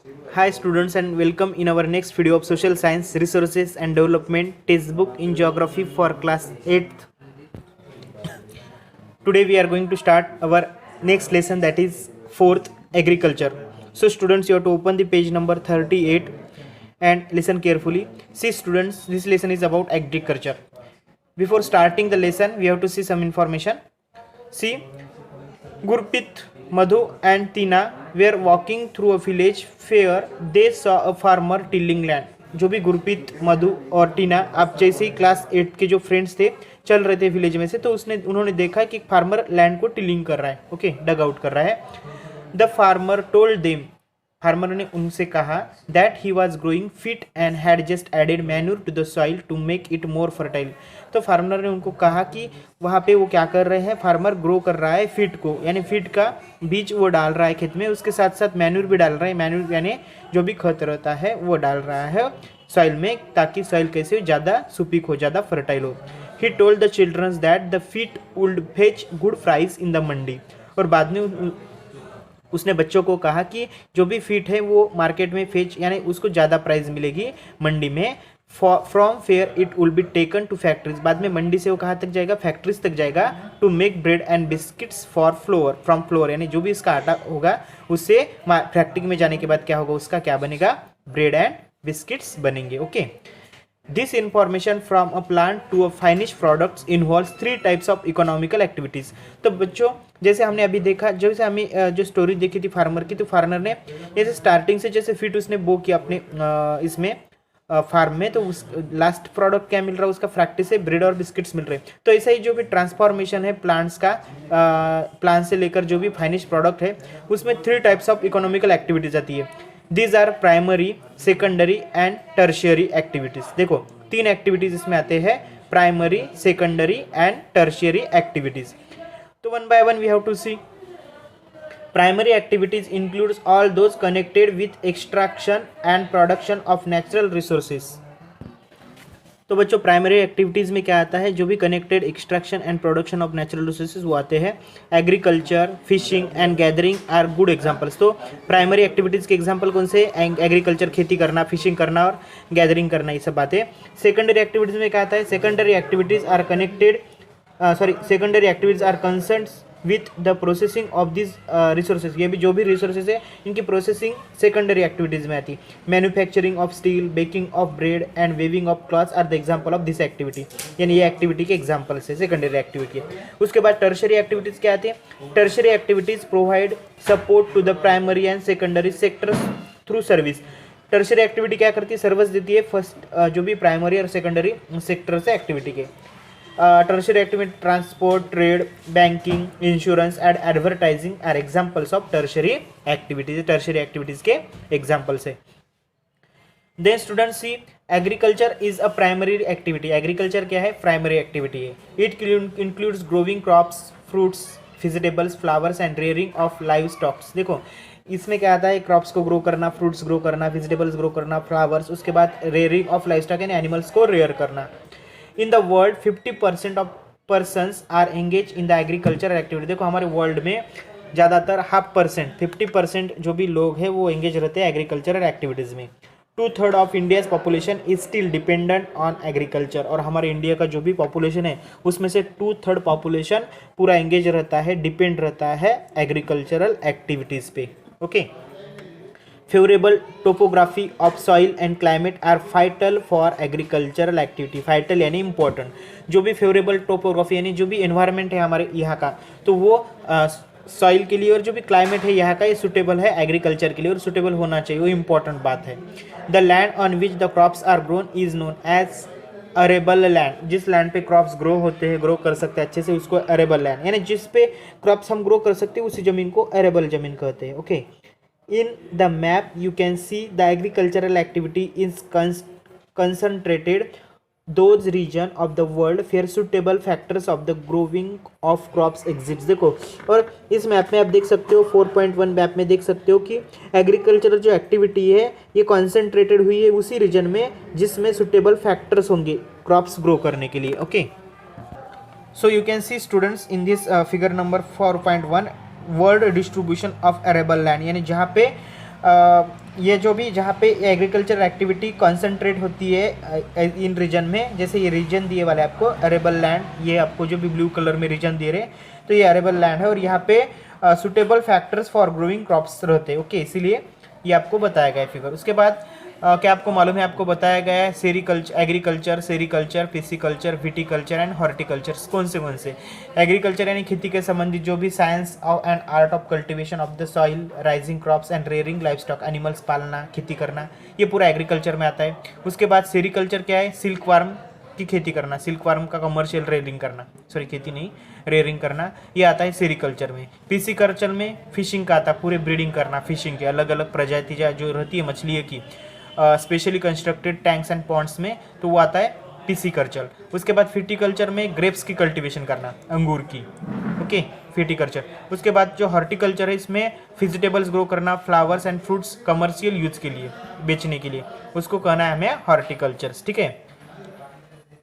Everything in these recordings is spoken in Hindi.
Hi students and welcome in our next video of social science resources and development textbook in geography for class 8th. Today we are going to start our next lesson, that is 4th agriculture. So students, you have to open the page number 38 and listen carefully. See students, this lesson is about agriculture. Before starting the lesson we have to see some information. See, Gurpit, Madhu and Tina were walking through a village where they saw a farmer tilling land. जो भी गुरप्रीत, मधु और टीना, आप जैसे ही क्लास 8 के जो फ्रेंड्स थे चल रहे थे विलेज में से, तो उन्होंने देखा कि एक फार्मर लैंड को टिलिंग कर रहा है, ओके, डग आउट कर रहा है. The farmer told them, farmer ने उनसे कहा that he was growing fit and had just added manure to the soil to make it more fertile. तो फार्मर ने उनको कहा कि वहाँ पे वो क्या कर रहे हैं, फार्मर ग्रो कर रहा है फिट को, यानी फिट का बीज वो डाल रहा है खेत में, उसके साथ साथ मैन्यूर भी डाल रहा है. मैन्यूर यानी जो भी खत रहता है वो डाल रहा है सॉइल में, ताकि सॉइल कैसे ज़्यादा सुपीक हो, ज़्यादा फर्टाइल हो. He told the childrens that the wheat would fetch good price in the mandi. और बाद में उसने बच्चों को कहा कि जो भी फीट है वो मार्केट में फेच यानी उसको ज़्यादा प्राइस मिलेगी मंडी में. From there it will be taken to factories. बाद में मंडी से वो कहाँ तक जाएगा, फैक्ट्रीज तक जाएगा. To make bread and biscuits for flour, from flour यानी जो भी इसका आटा होगा उससे फैक्ट्री में जाने के बाद क्या होगा, उसका क्या बनेगा, ब्रेड एंड बिस्किट्स बनेंगे. Okay, this information from a plant to a finish products involves 3 types of economical activities. तो बच्चों, जैसे हमने अभी देखा, जैसे हमें जो स्टोरी देखी थी फार्मर की, तो फार्मर ने जैसे स्टार्टिंग से जैसे फिट उसने बो किया अपने इसमें फार्म में, तो उस लास्ट प्रोडक्ट क्या मिल रहा है, उसका फैक्ट्री से ब्रेड और बिस्किट्स मिल रहे हैं. तो ऐसा ही जो भी ट्रांसफॉर्मेशन है प्लांट्स का, प्लांट से लेकर जो भी फाइनिश प्रोडक्ट है, उसमें 3 टाइप्स ऑफ इकोनॉमिकल एक्टिविटीज आती है. These are primary, secondary and tertiary activities. देखो 3 एक्टिविटीज इसमें आते हैं, primary, secondary and tertiary activities. तो one by one we have to see. Primary activities includes all those connected with extraction and production of natural resources. तो बच्चों, प्राइमरी एक्टिविटीज़ में क्या आता है, जो भी connected extraction and production of natural resources वो आते हैं. Agriculture, fishing and gathering are good examples. तो प्राइमरी एक्टिविटीज़ के एग्जांपल कौन से, एग्रीकल्चर खेती करना, फिशिंग करना और गैदरिंग करना, ये सब बातें. सेकेंडरी एक्टिविटीज़ में क्या आता है, secondary activities are connected secondary activities are concerned with the processing of this resources. ये भी जो भी रिसोर्सेज है इनकी प्रोसेसिंग सेकेंडरी एक्टिविटीज़ में आती है. Manufacturing of steel, baking of bread and weaving of clothes are the example of this activity. यानी ये एक्टिविटी के एग्जांपल्स है सेकेंडरी एक्टिविटी. उसके बाद टर्शरी एक्टिविटीज़ क्या आती है, tertiary activities provide support to the primary and secondary sectors through service. Tertiary activity क्या करती है, सर्विस देती है फर्स्ट जो भी प्राइमरी और सेकेंडरी सेक्टर से एक्टिविटी के. Tertiary activity, transport, trade, banking, insurance and advertising are examples of tertiary activities. Tertiary activities के एग्जांपल्स है. Then students see, agriculture is a primary activity. Agriculture क्या है, प्राइमरी एक्टिविटी है. It includes growing crops, fruits, vegetables, flowers and rearing of livestocks. देखो इसमें क्या आता है, क्रॉप्स को ग्रो करना, फ्रूट्स ग्रो करना, वेजिटेबल्स ग्रो करना, फ्लावर्स, उसके बाद रेयरिंग ऑफ लाइव स्टॉक यानी एनिमल्स को रेयर करना. In the world 50% of persons are engage in the agricultural activity. देखो हमारे वर्ल्ड में ज़्यादातर 50% जो भी लोग हैं वो एंगेज रहते हैं एग्रीकल्चरल एक्टिविटीज़ में. 2/3 of India's population is still dependent on agriculture. और हमारे इंडिया का जो भी पॉपुलेशन है उसमें से 2/3 पॉपुलेशन पूरा एंगेज रहता है, डिपेंड रहता है एग्रीकल्चरल एक्टिविटीज़ पे. Okay, favourable topography of soil and climate are vital for agricultural activity. Vital यानी इंपॉर्टेंट. जो भी फेवरेबल टोपोग्राफी यानी जो भी एनवायरनमेंट है हमारे यहाँ का, तो वो सॉइल के लिए, और जो भी क्लाइमेट है यहाँ का, ये सुटेबल है एग्रीकल्चर के लिए और सुटेबल होना चाहिए, वो इंपॉर्टेंट बात है. The land on which the crops are grown is known as arable land. जिस लैंड पे क्रॉप्स ग्रो होते हैं, ग्रो कर सकते हैं अच्छे से, उसको अरेबल लैंड, यानी जिस पे क्रॉप्स हम ग्रो कर सकते हैं उसी जमीन को अरेबल जमीन कहते हैं. Okay, in the map you can see the agricultural activity is concentrated those region of the world where suitable factors of the growing of crops exists. देखो, और इस मैप में आप देख सकते हो 4.1 मैप में देख सकते हो कि एग्रीकल्चरल जो एक्टिविटी है ये कॉन्सेंट्रेटेड हुई है उसी रीजन में जिसमें सुटेबल फैक्टर्स होंगे क्रॉप्स ग्रो करने के लिए. Okay, so you can see students in this figure number 4.1 world distribution of arable land, यानी जहाँ पे ये जो भी जहाँ पे एग्रीकल्चर एक्टिविटी कॉन्सेंट्रेट होती है इन रीजन में, जैसे ये रीजन दिए वाले आपको अरेबल लैंड, ये आपको जो भी ब्लू कलर में रीजन दे रहे तो ये अरेबल लैंड है और यहाँ पे suitable factors for growing crops रहते हैं। ओके, इसीलिए ये आपको बताया गया है फिगर। उसके बाद क्या आपको मालूम है, आपको बताया गया है agriculture, sericulture, pisciculture, viticulture and horticulture कौन से एग्रीकल्चर यानी खेती के संबंधित जो भी science and art of cultivation of the soil, raising crops and rearing life stock, animals पालना, खेती करना, ये पूरा एग्रीकल्चर में आता है। उसके बाद सेरिकल्चर क्या है, सिल्क वार्म की खेती करना, सिल्क वार्म का कमर्शियल रेयरिंग करना, सॉरी खेती नहीं रेयरिंग करना, ये आता है सेरिकल्चर में। फिशिकल्चर में फिशिंग का आता है, पूरे ब्रीडिंग करना फिशिंग के, अलग अलग प्रजाति जो रहती है मछली की, specially constructed tanks and ponds में, तो वो आता है पिसिकल्चर। उसके बाद फिटिकल्चर में ग्रेप्स की कल्टीवेशन करना, अंगूर की। ओके, फिटिकल्चर। उसके बाद जो हॉर्टिकल्चर है, इसमें वेजिटेबल्स ग्रो करना, flowers and fruits commercial use के लिए, बेचने के लिए, उसको कहना है हमें हॉर्टिकल्चर। ठीक है।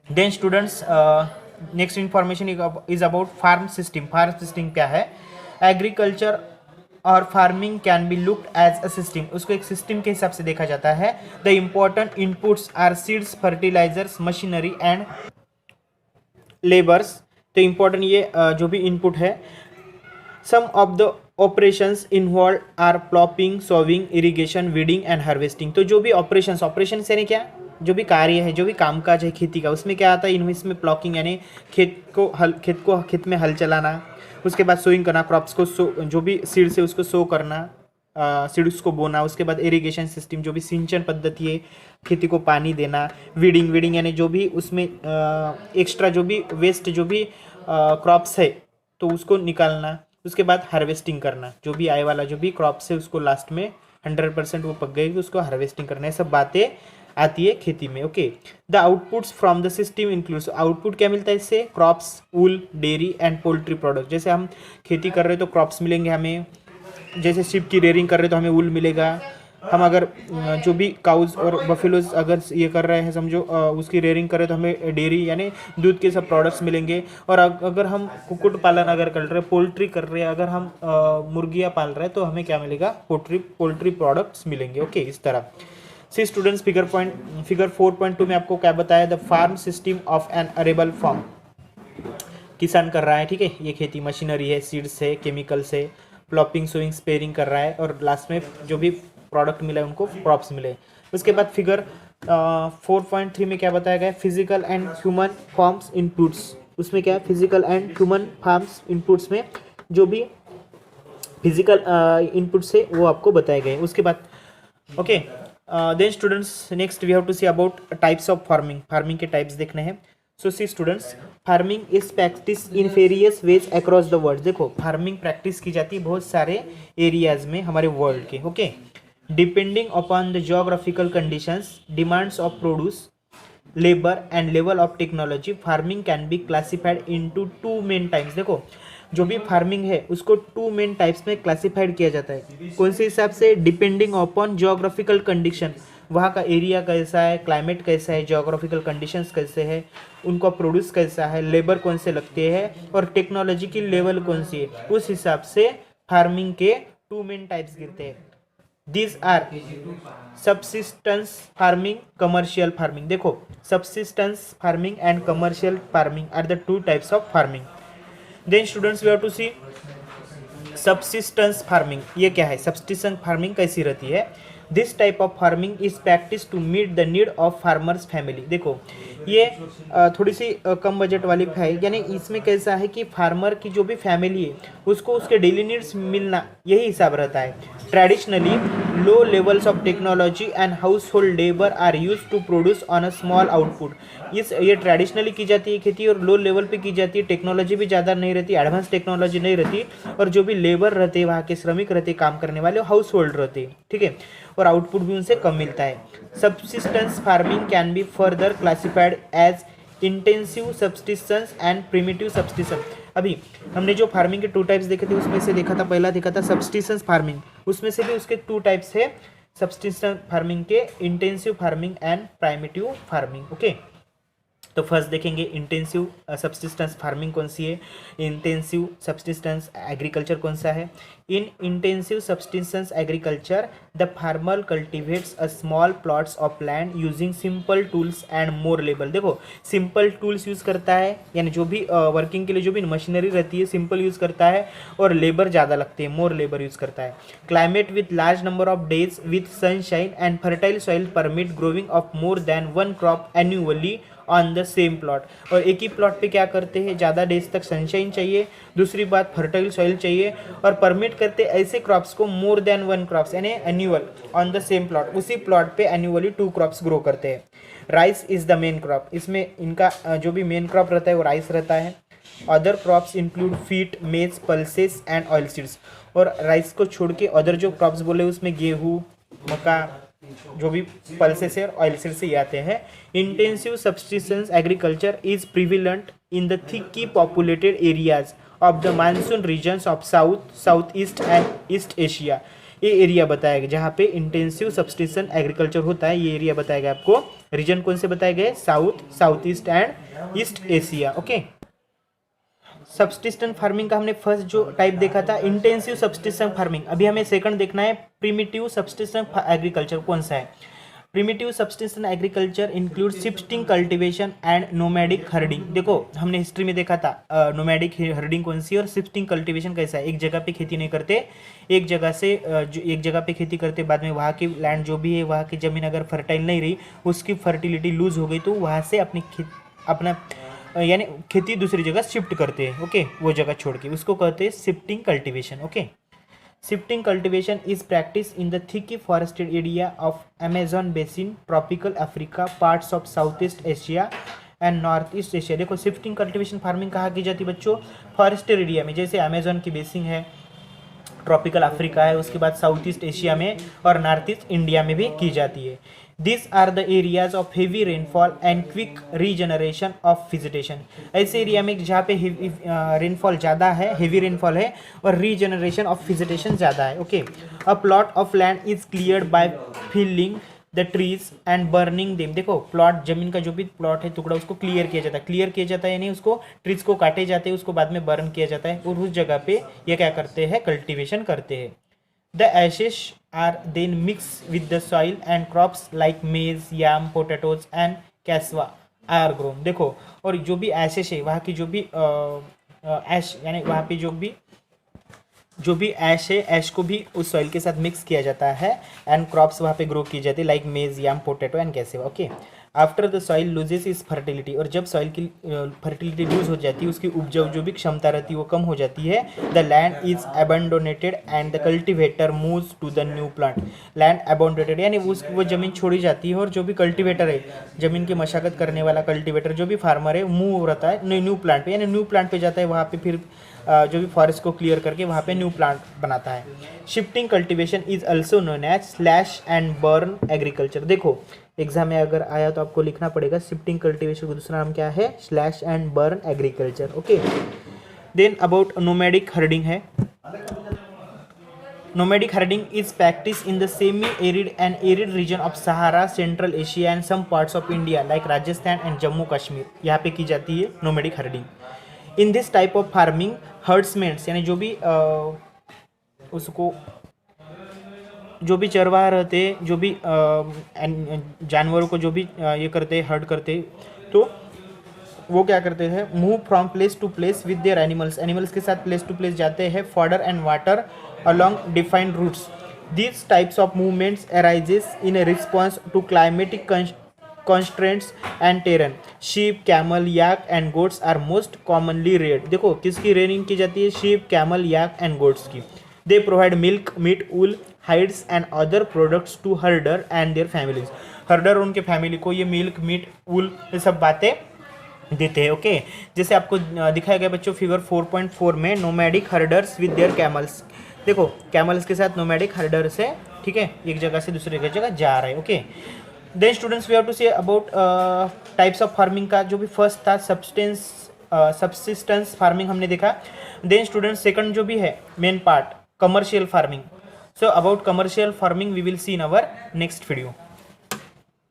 Then students, next information is about farm system. Farm system क्या है, एग्रीकल्चर और farming can be looked as a system, उसको एक सिस्टम के हिसाब से देखा जाता है। The important inputs are seeds, fertilizers, machinery and labours. तो इम्पोर्टेंट ये जो भी इनपुट है, some of the operations involve are ploughing, sowing, irrigation, weeding and harvesting. तो जो भी ऑपरेशंस यानी क्या, जो भी कार्य है, जो भी कामकाज है खेती का, उसमें क्या आता है, इसमें प्लॉकिंग यानी खेत में हल चलाना। उसके बाद सोइंग करना, क्रॉप्स को जो भी सीड से उसको सो करना, सीड्स को बोना। उसके बाद इरिगेशन सिस्टम, जो भी सिंचन पद्धति है, खेती को पानी देना। वीडिंग यानी जो भी उसमें एक्स्ट्रा जो भी वेस्ट जो भी क्रॉप्स है तो उसको निकालना। उसके बाद हार्वेस्टिंग करना, जो भी आए वाला जो भी क्रॉप्स है उसको लास्ट में 100% वो पक गएगी, उसको हार्वेस्टिंग करना है। सब बातें आती है खेती में। Okay, the outputs from the system includes, output क्या मिलता है इससे, crops, wool, dairy and poultry product. जैसे हम खेती कर रहे हैं तो क्रॉप्स मिलेंगे हमें, जैसे शिप की रेयरिंग कर रहे हैं तो हमें वूल मिलेगा। हम अगर जो भी काउज और बफेलोज अगर ये कर रहे हैं समझो, उसकी रेयरिंग कर रहे हैं तो हमें डेयरी यानी दूध के सब प्रोडक्ट्स मिलेंगे। और अगर हम कुक्कुट पालन अगर कर रहे हैं, पोल्ट्री कर रहे हैं, अगर हम मुर्गियाँ पाल रहे हैं तो हमें क्या मिलेगा, पोल्ट्री प्रोडक्ट्स मिलेंगे। ओके, इस तरह सी स्टूडेंट्स, फिगर 4.2 में आपको क्या बताया, the farm system of an arable farm. किसान कर रहा है, ठीक है, ये खेती मशीनरी है, सीड्स है, केमिकल्स है, प्लॉपिंग, सोइंग, स्पेयरिंग कर रहा है और लास्ट में जो भी प्रोडक्ट मिला है उनको क्रॉप्स मिले। उसके बाद फिगर 4.3 में क्या बताया गया, physical and human forms inputs. उसमें क्या है, physical and human forms inputs में जो भी फिजिकल इनपुट्स है वो आपको बताए गए। उसके बाद okay, then students, next we have to see about types of farming. Farming के टाइप्स देखने हैं। So see students, farming is practice in various ways across the world. देखो, फार्मिंग प्रैक्टिस की जाती है बहुत सारे एरियाज में हमारे वर्ल्ड के। Okay, depending upon the geographical conditions, demands of produce, labour and level of technology, farming can be classified into 2 main types. देखो, जो भी फार्मिंग है उसको 2 मेन टाइप्स में क्लासिफाइड किया जाता है। कौन से हिसाब से, डिपेंडिंग अपॉन जियोग्राफिकल कंडीशन, वहाँ का एरिया कैसा है, क्लाइमेट कैसा है, जियोग्राफिकल कंडीशंस कैसे है, उनका प्रोड्यूस कैसा है, लेबर कौन से लगते हैं और टेक्नोलॉजी की लेवल कौन सी है, उस हिसाब से फार्मिंग के 2 मेन टाइप्स गिरते हैं। These are subsistence farming, commercial farming. देखो, subsistence farming and commercial farming are the 2 types of farming. Then students, we have to see subsistence farming. ये क्या है, subsistence farming कैसी रहती है। This type of farming is practiced to meet the need of farmers family. देखो, ये थोड़ी सी कम बजट वाली है, यानी इसमें कैसा है कि फार्मर की जो भी फैमिली है उसको उसके डेली नीड्स मिलना, यही हिसाब रहता है। Traditionally low levels of technology and household labour are use to produce on a small output. ये ट्रेडिशनली की जाती है खेती और लो लेवल पे की जाती है, टेक्नोलॉजी भी ज़्यादा नहीं रहती, एडवांस टेक्नोलॉजी नहीं रहती, और जो भी लेबर रहते हैं वहाँ के श्रमिक रहते काम करने वाले हाउस होल्ड रहते हैं, ठीक है, और आउटपुट भी उनसे कम मिलता है। Subsistence farming can be further classified as intensive subsistence and primitive subsistence. अभी हमने जो फार्मिंग के 2 टाइप्स देखे थे उसमें से देखा था, पहला देखा था सब्सिस्टेंस फार्मिंग, उसमें से भी उसके 2 टाइप्स है, सब्सिस्टेंस फार्मिंग के, intensive farming and primitive farming. Okay, तो फर्स्ट देखेंगे इंटेंसिव सब्सिस्टेंस फार्मिंग कौन सी है, इंटेंसिव सब्सिस्टेंस एग्रीकल्चर कौन सा है। In intensive subsistence agriculture the farmer cultivates a small plots of land using simple tools and more labour. देखो सिंपल टूल्स यूज़ करता है, यानी जो भी वर्किंग के लिए जो भी मशीनरी रहती है सिंपल यूज़ करता है, और लेबर ज़्यादा लगते हैं, मोर लेबर यूज़ करता है। Climate with large number of days with sunshine and fertile soil permit growing of more than one crop annually on the same plot. और एक ही प्लॉट पे क्या करते हैं, ज़्यादा डेज तक सनशाइन चाहिए, दूसरी बात फर्टाइल सॉइल चाहिए, और परमिट करते ऐसे क्रॉप्स को मोर देन वन क्रॉप्स यानी annual on the same plot, उसी प्लॉट पे एन्यूअली 2 क्रॉप्स ग्रो करते हैं। Rice is the main crop, इसमें इनका जो भी मेन क्रॉप रहता है वो राइस रहता है। अदर क्रॉप्स इंक्लूड फीट, मेज, पल्सेस एंड ऑयल सीड्स। और राइस को छोड़ के अदर जो क्रॉप्स बोले उसमें गेहूँ, मक्का, जो भी पल्सेस है और ऑयल सीड से आते हैं। Intensive subsistence agriculture is prevalent in the thickly populated areas of the monsoon regions of South, South East and East Asia. ये एरिया बताया गया जहाँ पे इंटेंसिव सब्सिस्टेंस एग्रीकल्चर होता है, ये एरिया बताया गया आपको। रीजन कौन से बताए गए, south, South East and East Asia. Okay, subsistence farming का हमने फर्स्ट जो टाइप देखा था इंटेंसिव सब्सिस्टेंस फार्मिंग, अभी हमें सेकंड देखना है प्रिमिटिव सब्सिस्टेंस एग्रीकल्चर कौन सा है। Primitive subsistence agriculture include shifting cultivation and nomadic herding. देखो हमने हिस्ट्री में देखा था नोमैडिक हर्डिंग कौन सी और शिफ्टिंग कल्टीवेशन कैसा है। एक जगह पे खेती नहीं करते, एक जगह से एक जगह पे खेती करते, बाद में वहाँ की लैंड जो भी है वहाँ की ज़मीन अगर फर्टाइल नहीं रही, उसकी फर्टिलिटी लूज हो गई, तो वहाँ से अपना यानी खेती दूसरी जगह शिफ्ट करते हैं। ओके, वो जगह छोड़ के उसको कहते हैं shifting cultivation. Okay, shifting cultivation is practice in the thickly forested area of Amazon basin, tropical Africa, parts of South East Asia and North East Asia. देखो शिफ्टिंग कल्टीवेशन फार्मिंग कहाँ की जाती है बच्चों, फॉरेस्टेड एरिया में, जैसे अमेजॉन की बेसिन है, ट्रॉपिकल अफ्रीका है, उसके बाद साउथ ईस्ट एशिया में और नॉर्थ ईस्ट इंडिया में भी की जाती है। This are the areas of heavy rainfall and quick regeneration of vegetation. ऐसे एरिया में जहाँ पे रेनफॉल ज़्यादा है, हेवी रेनफॉल है, और रीजनरेशन ऑफ वेजिटेशन ज़्यादा है। Okay, a plot of land is cleared by filling the trees and burning them. देखो प्लॉट, जमीन का जो भी प्लॉट है टुकड़ा, उसको क्लियर किया जाता है। क्लियर किया जाता है यानी उसको ट्रीज को काटे जाते हैं, उसको बाद में बर्न किया जाता है, और उस जगह पे ये क्या करते हैं, कल्टीवेशन करते हैं। The ashes are then mix with the soil and crops like maize, yam, potatoes and cassava are grown. देखो, और जो भी एशेस है, वहाँ की जो भी ऐश यानी वहाँ पे जो भी ऐश है, ऐश को भी उस सॉइल के साथ मिक्स किया जाता है, एंड क्रॉप्स वहाँ पे ग्रो की जाती है like maize, yam, potato and cassava. Okay, after the soil loses is fertility, और जब सॉइल की फर्टिलिटी लूज हो जाती है, उसकी उपजाऊ जो भी क्षमता रहती है वो कम हो जाती है। The land is abandoned and the cultivator moves to the new plant. Land abandoned यानी वो जमीन छोड़ी जाती है, और जो भी कल्टिवेटर है, जमीन की मशागत करने वाला कल्टिवेटर, जो भी फार्मर है, मूव रहता है न्यू प्लांट पे, यानी न्यू प्लांट पे जाता है, वहाँ पे फिर जो भी फॉरेस्ट को क्लियर करके वहाँ पे न्यू प्लांट बनाता है। Shifting cultivation is also known as slash and burn agriculture. देखो एग्जाम में अगर आया तो आपको लिखना पड़ेगा शिफ्टिंग कल्टीवेशन का दूसरा नाम क्या है, slash and burn agriculture. Okay, then about nomadic herding है। Nomadic herding is practice in the semi arid and arid region of Sahara, central Asia and some parts of India like Rajasthan and Jammu Kashmir. यहाँ पे की जाती है nomadic herding. In this type of farming herdsmen यानी जो भी उसको जो भी चरवाहा रहते, जो भी जानवरों को जो भी ये करते, हर्ड करते, तो वो क्या करते हैं, move from place to place with their animals. Animals के साथ प्लेस टू प्लेस जाते हैं, fodder and water along defined routes. These types of movements arises in a response to climatic constraints and terrain. Sheep, camel, yak and goats are most commonly reared. देखो किसकी रेयरिंग की जाती है, sheep, camel, yak and goats की. They provide milk, meat, wool, hides and other products to herder and their families. हर्डर उनके फैमिली को ये मिल्क, मीट, वूल ये सब बातें देते हैं। ओके, जैसे आपको दिखाया गया बच्चों फिगर 4.4 में nomadic herders with their camels. देखो कैमल्स के साथ नोमैडिक हर्डर्स है, ठीक है, एक जगह से दूसरी जगह जा रहे हैं। Okay, then students we have to say about types of farming का जो भी फर्स्ट था सब्सिस्टेंस फार्मिंग हमने देखा। देन स्टूडेंट्स सेकंड जो भी है main part commercial farming. So about commercial farming we will see in our next video.